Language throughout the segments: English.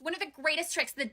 One of the greatest tricks the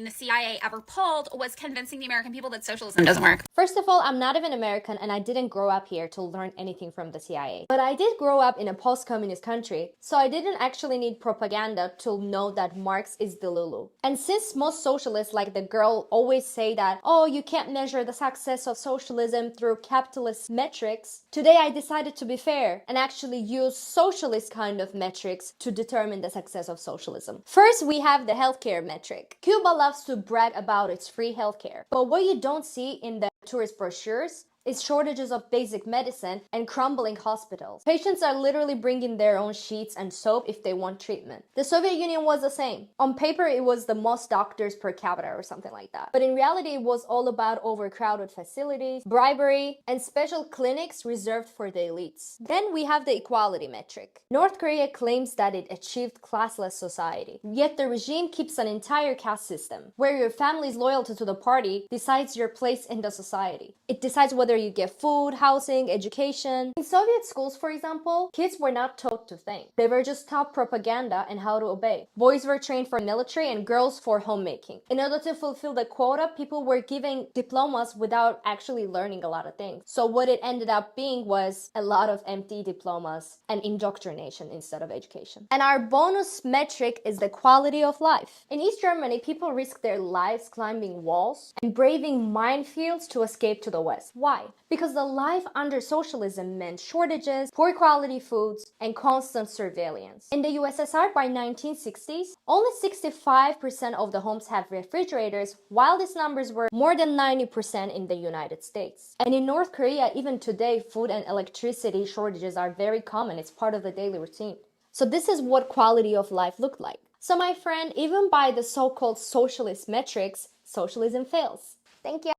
CIA ever pulled was convincing the American people that socialism doesn't work. First of all, I'm not even American and I didn't grow up here to learn anything from the CIA. But I did grow up in a post-communist country, so I didn't actually need propaganda to know that Marx is the Lulu. And since most socialists, like the girl, always say that, oh, you can't measure the success of socialism through capitalist metrics, today I decided to be fair and actually use socialist kind of metrics to determine the success of socialism. First, we have the healthcare metric. Cuba loves to brag about its free healthcare, but what you don't see in the tourist brochures is shortages of basic medicine and crumbling hospitals. Patients are literally bringing their own sheets and soap if they want treatment. The Soviet Union was the same. On paper, it was the most doctors per capita or something like that. But in reality, it was all about overcrowded facilities, bribery, and special clinics reserved for the elites. Then we have the equality metric. North Korea claims that it achieved classless society. Yet the regime keeps an entire caste system, where your family's loyalty to the party decides your place in the society. It decides whether you get food, housing, education. In Soviet schools, for example, kids were not taught to think. They were just taught propaganda and how to obey. Boys were trained for military and girls for homemaking. In order to fulfill the quota, people were given diplomas without actually learning a lot of things. So what it ended up being was a lot of empty diplomas and indoctrination instead of education. And our bonus metric is the quality of life. In East Germany, people risk their lives climbing walls and braving minefields to escape to the West. Why? Because the life under socialism meant shortages, poor quality foods, and constant surveillance. In the USSR by 1960s, only 65% of the homes have refrigerators, while these numbers were more than 90% in the United States. And in North Korea, even today, food and electricity shortages are very common. It's part of the daily routine. So this is what quality of life looked like. So my friend, even by the so-called socialist metrics, socialism fails. Thank you.